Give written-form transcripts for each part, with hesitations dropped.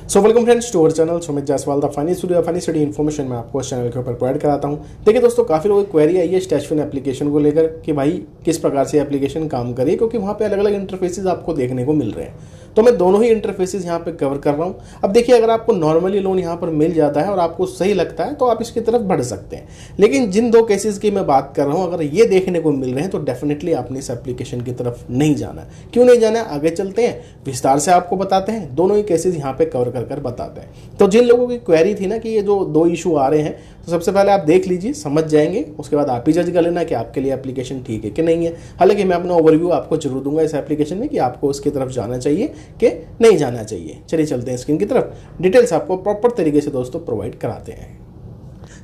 So welcome friends to our channel Sumit Jaiswal the funny study information मैं आपको इस channel के ऊपर प्रोवाइड कराता हूं। देखिए दोस्तों, काफ़ी लोगों की क्वेरी आई है स्टैशफिन एप्लीकेशन को लेकर कि भाई किस प्रकार से एप्लीकेशन काम करे, क्योंकि वहाँ पे अलग अलग इंटरफेसेस आपको देखने को मिल रहे हैं। तो मैं दोनों ही इंटरफेसेस यहाँ पे कवर कर रहा हूँ। अब देखिए, अगर आपको नॉर्मली लोन यहाँ पर मिल जाता है और आपको सही लगता है तो आप इसकी तरफ बढ़ सकते हैं, लेकिन जिन दो केसेस की मैं बात कर रहा हूँ अगर ये देखने को मिल रहे हैं तो डेफिनेटली आपने इस एप्लीकेशन की तरफ नहीं जाना। क्यों नहीं जाना, आगे चलते हैं, विस्तार से आपको बताते हैं, दोनों ही केसेस यहाँ पे कवर कर बताते हैं। तो जिन लोगों की क्वेरी थी ना कि ये जो दो इशू आ रहे हैं, तो सबसे पहले आप देख लीजिए, समझ जाएंगे, उसके बाद आप ही जज कर लेना कि आपके लिए एप्लीकेशन ठीक है कि नहीं है। हालांकि मैं अपना ओवरव्यू आपको जरूर दूंगा इस एप्लीकेशन में कि आपको उसकी तरफ जाना चाहिए कि नहीं जाना चाहिए। चलिए चलते हैं स्क्रीन की तरफ, डिटेल्स आपको प्रॉपर तरीके से दोस्तों प्रोवाइड कराते हैं।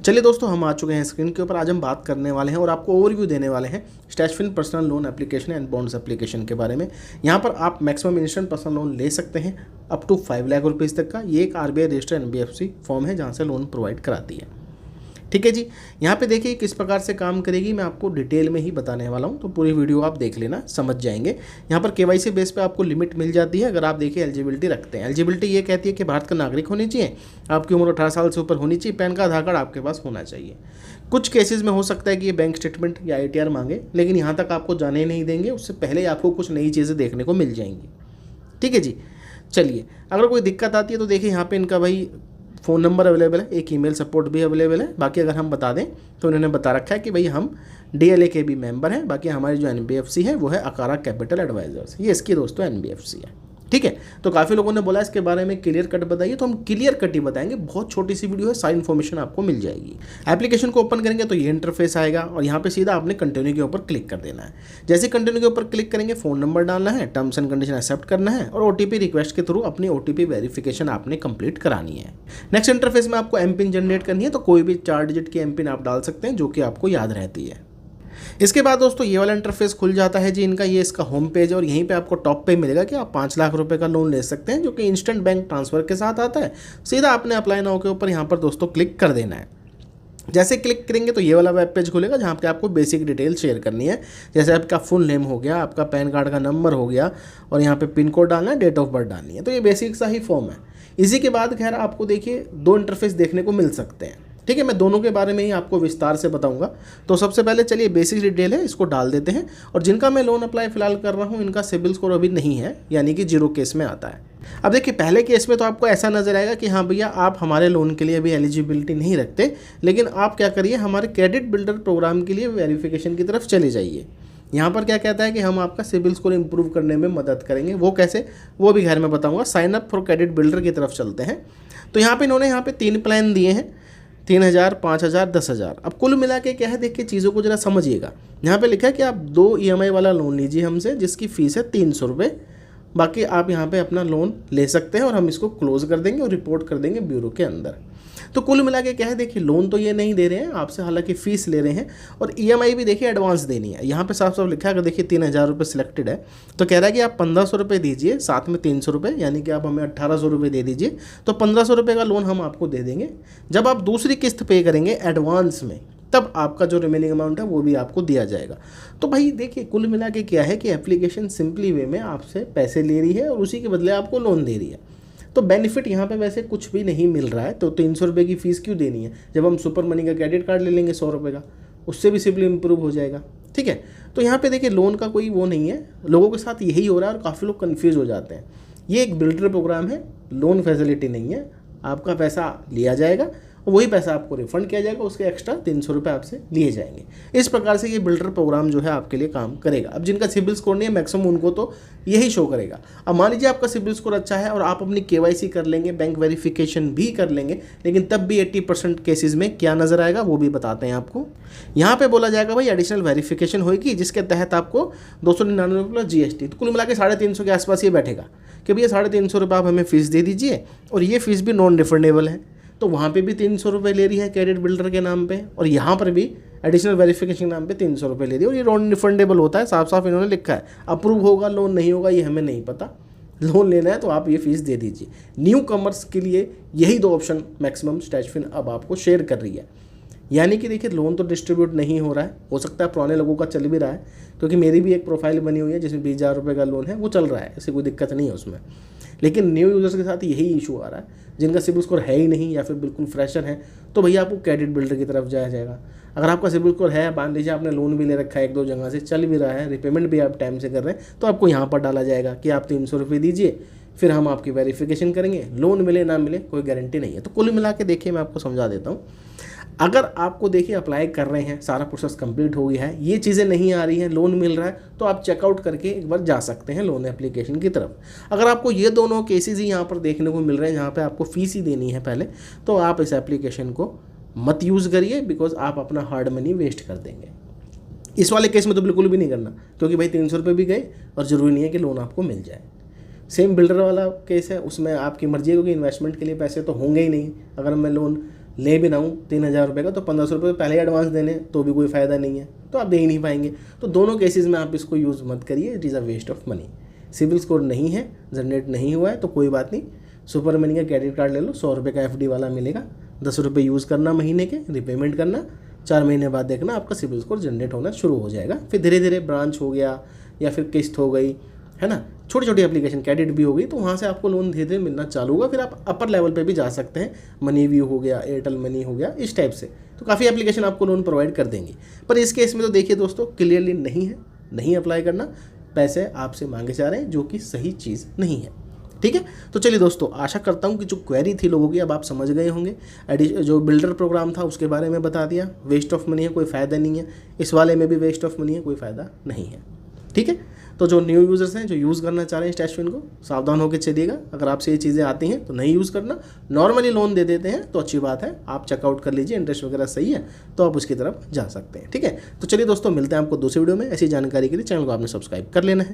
चलिए दोस्तों, हम आ चुके हैं स्क्रीन के ऊपर। आज हम बात करने वाले हैं और आपको ओवरव्यू देने वाले हैं Stashfin personal loan application and bonds application के बारे में। यहाँ पर आप मैक्सिमम इंस्टेंट पर्सनल लोन ले सकते हैं अप टू 5 लाख रुपीज़ तक का। ये एक RBI रजिस्टर्ड NBFC फॉर्म है जहाँ से लोन प्रोवाइड कराती है। ठीक है जी, यहाँ पे देखिए किस प्रकार से काम करेगी, मैं आपको डिटेल में ही बताने वाला हूँ, तो पूरी वीडियो आप देख लेना, समझ जाएंगे। यहाँ पर KYC बेस पे आपको लिमिट मिल जाती है अगर आप देखिए एलिजिबिलिटी रखते हैं। एलिजिबिलिटी ये कहती है कि भारत का नागरिक होनी चाहिए, आपकी उम्र 18 साल से ऊपर होनी चाहिए, पैन का आधार कार्ड आपके पास होना चाहिए। कुछ केसेस में हो सकता है कि ये बैंक स्टेटमेंट या ATR मांगे, लेकिन यहाँ तक आपको जाने नहीं देंगे, उससे पहले आपको कुछ नई चीज़ें देखने को मिल जाएंगी। ठीक है जी, चलिए, अगर कोई दिक्कत आती है तो देखिए यहाँ पे इनका भाई फ़ोन नंबर अवेलेबल है, एक ईमेल सपोर्ट भी अवेलेबल है। बाकी अगर हम बता दें तो उन्होंने बता रखा है कि भाई हम DLA के भी मेंबर हैं। बाकी हमारी जो NBFC है वो है अकारा कैपिटल एडवाइजर्स, ये इसकी दोस्तों NBFC है। ठीक है, तो काफ़ी लोगों ने बोला इसके बारे में क्लियर कट बताइए, तो हम क्लियर कट ही बताएंगे। बहुत छोटी सी वीडियो है, सारी इन्फॉर्मेशन आपको मिल जाएगी। एप्लीकेशन को ओपन करेंगे तो ये इंटरफेस आएगा और यहाँ पे सीधा आपने कंटिन्यू के ऊपर क्लिक कर देना है। जैसे कंटिन्यू के ऊपर क्लिक करेंगे, फ़ोन नंबर डालना है, टर्म्स एंड कंडीशन एक्सेप्ट करना है और OTP रिक्वेस्ट के थ्रू अपनी OTP वेरिफिकेशन आपने कंप्लीट करानी है। नेक्स्ट इंटरफेस में आपको MPIN जनरेट करनी है, तो कोई भी 4 डिजिट की MPIN आप डाल सकते हैं जो कि आपको याद रहती है। इसके बाद दोस्तों ये वाला इंटरफेस खुल जाता है जी इनका, ये इसका होम पेज है और यहीं पे आपको टॉप पे मिलेगा कि आप 5 लाख रुपए का लोन ले सकते हैं, जो कि इंस्टेंट बैंक ट्रांसफर के साथ आता है। सीधा आपने अप्लाई नाउ के ऊपर यहाँ पर दोस्तों क्लिक कर देना है। जैसे क्लिक करेंगे तो ये वाला वेब पेज खुलेगा जहाँ पे आपको बेसिक डिटेल शेयर करनी है, जैसे आपका फुल नेम हो गया, आपका पैन कार्ड का नंबर हो गया और यहाँ पे पिन कोड डालना है, डेट ऑफ बर्थ डालनी है। तो ये बेसिक सा ही फॉर्म है। इसी के बाद खैर आपको देखिए 2 इंटरफेस देखने को मिल सकते हैं। ठीक है, मैं दोनों के बारे में ही आपको विस्तार से बताऊंगा। तो सबसे पहले चलिए बेसिक डिटेल है, इसको डाल देते हैं। और जिनका मैं लोन अप्लाई फिलहाल कर रहा हूँ इनका सिबिल स्कोर अभी नहीं है, यानी कि 0 केस में आता है। अब देखिए पहले केस में तो आपको ऐसा नजर आएगा कि हाँ भैया आप हमारे लोन के लिए अभी एलिजिबिलिटी नहीं रखते, लेकिन आप क्या करिए हमारे क्रेडिट बिल्डर प्रोग्राम के लिए वेरिफिकेशन की तरफ चले जाइए। यहाँ पर क्या कहता है कि हम आपका सिबिल स्कोर इंप्रूव करने में मदद करेंगे। वो कैसे, वो भी खैर मैं बताऊँगा। Sign up for credit builder की तरफ चलते हैं। तो यहाँ पर इन्होंने यहाँ पे 3 प्लान दिए हैं, 3000, 5000, 10,000। अब कुल मिला के क्या है, देखिए चीज़ों को जरा समझिएगा। यहाँ पे लिखा है कि आप 2 EMI वाला लोन लीजिए हमसे, जिसकी फ़ीस है 300 रुपये। बाकी आप यहाँ पे अपना लोन ले सकते हैं और हम इसको क्लोज़ कर देंगे और रिपोर्ट कर देंगे ब्यूरो के अंदर। तो कुल मिला के क्या है, देखिए लोन तो ये नहीं दे रहे हैं आपसे, हालांकि फ़ीस ले रहे हैं और EMI भी देखिए एडवांस देनी है। यहाँ पे साफ साफ लिखा है, अगर देखिए 3000 रुपये सिलेक्टेड है तो कह रहा है कि आप 1500 रुपये दीजिए, साथ में 300 रुपये, यानी कि आप हमें 1800 रुपये दे दीजिए, तो 1500 रुपये का लोन हम आपको दे देंगे। जब आप दूसरी किस्त पे करेंगे एडवांस में, तब आपका जो रिमेनिंग अमाउंट है वो भी आपको दिया जाएगा। तो भाई देखिए कुल मिला के क्या है कि एप्लीकेशन सिंपली वे में आपसे पैसे ले रही है और उसी के बदले आपको लोन दे रही है। तो बेनिफिट यहाँ पे वैसे कुछ भी नहीं मिल रहा है, तो 300 रुपये की फ़ीस क्यों देनी है, जब हम सुपर मनी का क्रेडिट कार्ड ले लेंगे 100 रुपये का, उससे भी सिंपली इंप्रूव हो जाएगा। ठीक है, तो यहाँ पे देखिए लोन का कोई वो नहीं है, लोगों के साथ यही हो रहा है और काफ़ी लोग कन्फ्यूज़ हो जाते हैं। ये एक बिल्डर प्रोग्राम है, लोन फैसिलिटी नहीं है। आपका पैसा लिया जाएगा, वही पैसा आपको रिफंड किया जाएगा, उसके एक्स्ट्रा 300 रुपये आपसे लिए जाएंगे। इस प्रकार से ये बिल्डर प्रोग्राम जो है आपके लिए काम करेगा। अब जिनका सिबिल स्कोर नहीं है मैक्सिमम उनको तो यही शो करेगा। अब मान लीजिए आपका सिबिल स्कोर अच्छा है और आप अपनी KYC कर लेंगे, बैंक वेरिफिकेशन भी कर लेंगे, लेकिन तब भी 80% केसेस में क्या नजर आएगा वो भी बताते हैं आपको। यहाँ पे बोला जाएगा भाई एडिशनल वेरिफिकेशन होगी, जिसके तहत आपको 299 प्लस GST, तो कुल मिला के 350 के आसपास ये बैठेगा कि भैया 350 रुपये आप हमें फ़ीस दे दीजिए और ये फ़ीस भी नॉन रिफंडेबल है। तो वहाँ पे भी 300 रुपये ले रही है क्रेडिट बिल्डर के नाम पे, और यहाँ पर भी एडिशनल वेरिफिकेशन नाम पे 300 रुपये ले रही है, और ये नॉन रिफंडेबल होता है। साफ साफ इन्होंने लिखा है, अप्रूव होगा लोन नहीं होगा ये हमें नहीं पता, लोन लेना है तो आप ये फ़ीस दे दीजिए। न्यू कमर्स के लिए यही 2 ऑप्शन मैक्सिमम स्टैशफिन अब आपको शेयर कर रही है। यानी कि देखिए लोन तो डिस्ट्रीब्यूट नहीं हो रहा है, हो सकता है पुराने लोगों का चल भी रहा है, क्योंकि मेरी भी एक प्रोफाइल बनी हुई है जिसमें 20,000 रुपये का लोन है, वो चल रहा है, ऐसी कोई दिक्कत नहीं है उसमें। लेकिन न्यू यूज़र्स के साथ यही इशू आ रहा है, जिनका सिबिल स्कोर है ही नहीं या फिर बिल्कुल फ्रेशर है, तो भैया आपको क्रेडिट बिल्डर की तरफ जाया जाएगा। अगर आपका सिबिल स्कोर है, मान लीजिए आपने लोन भी ले रखा है 1-2 जगह से, चल भी रहा है, रिपेमेंट भी आप टाइम से कर रहे हैं, तो आपको यहाँ पर डाला जाएगा कि आप 300 रुपये दीजिए, फिर हम आपकी वेरिफिकेशन करेंगे। लोन मिले ना मिले कोई गारंटी नहीं है। तो कुल मिला के देखिए, मैं आपको समझा देता हूँ। अगर आपको देखिए अप्लाई कर रहे हैं, सारा प्रोसेस कंप्लीट हो गया है, ये चीज़ें नहीं आ रही हैं, लोन मिल रहा है, तो आप चेकआउट करके एक बार जा सकते हैं लोन एप्लीकेशन की तरफ। अगर आपको ये दोनों केसेस ही यहाँ पर देखने को मिल रहे हैं जहाँ पे आपको फीस ही देनी है पहले, तो आप इस एप्लीकेशन को मत यूज़ करिए, बिकॉज आप अपना हार्ड मनी वेस्ट कर देंगे। इस वाले केस में तो बिल्कुल भी नहीं करना, क्योंकि भाई 300 रुपये भी गए और ज़रूरी नहीं है कि लोन आपको मिल जाए। सेम बिल्डर वाला केस है, उसमें आपकी मर्जी है, क्योंकि इन्वेस्टमेंट के लिए पैसे तो होंगे ही नहीं। अगर मैं लोन ले भी ना हूँ 3000 रुपये का, तो 1500 रुपये पहले एडवांस देने तो भी कोई फ़ायदा नहीं है, तो आप दे ही नहीं पाएंगे। तो दोनों केसेस में आप इसको यूज़ मत करिए, it is a waste of money. CIBIL score नहीं है, जनरेट नहीं हुआ है, तो कोई बात नहीं, सुपर मनी का क्रेडिट कार्ड ले लो, 100 रुपये का FD वाला मिलेगा, 10 रुपये यूज़ करना महीने के, रिपेमेंट करना, 4 महीने बाद देखना आपका सिविल स्कोर जनरेट होना शुरू हो जाएगा। फिर धीरे धीरे ब्रांच हो गया या फिर किस्त हो गई, है ना, छोटी छोटी एप्लीकेशन क्रेडिट भी हो गई, तो वहाँ से आपको लोन धीरे धीरे मिलना चालू होगा। फिर आप अपर लेवल पे भी जा सकते हैं, मनी व्यू हो गया, एयरटेल मनी हो गया, इस टाइप से तो काफ़ी एप्लीकेशन आपको लोन प्रोवाइड कर देंगी। पर इस केस में तो देखिए दोस्तों, क्लियरली नहीं है, नहीं अप्लाई करना, पैसे आपसे मांगे जा रहे हैं, जो कि सही चीज़ नहीं है। ठीक है, तो चलिए दोस्तों, आशा करता हूँ कि जो क्वेरी थी लोगों की अब आप समझ गए होंगे। जो बिल्डर प्रोग्राम था उसके बारे में बता दिया, वेस्ट ऑफ मनी है, कोई फ़ायदा नहीं है। इस वाले में भी वेस्ट ऑफ मनी है, कोई फ़ायदा नहीं है। ठीक है, तो जो न्यू यूज़र्स हैं, जो यूज़ करना चाह रहे हैं स्टैशविन को, सावधान होकर चलिएगा। अगर आपसे ये चीज़ें आती हैं तो नहीं यूज़ करना, नॉर्मली लोन दे देते हैं तो अच्छी बात है, आप चेकआउट कर लीजिए, इंटरेस्ट वगैरह सही है तो आप उसकी तरफ जा सकते हैं। ठीक है, तो चलिए दोस्तों, मिलते हैं आपको दूसरी वीडियो में। ऐसी जानकारी के लिए चैनल को आपने सब्सक्राइब कर लेना है।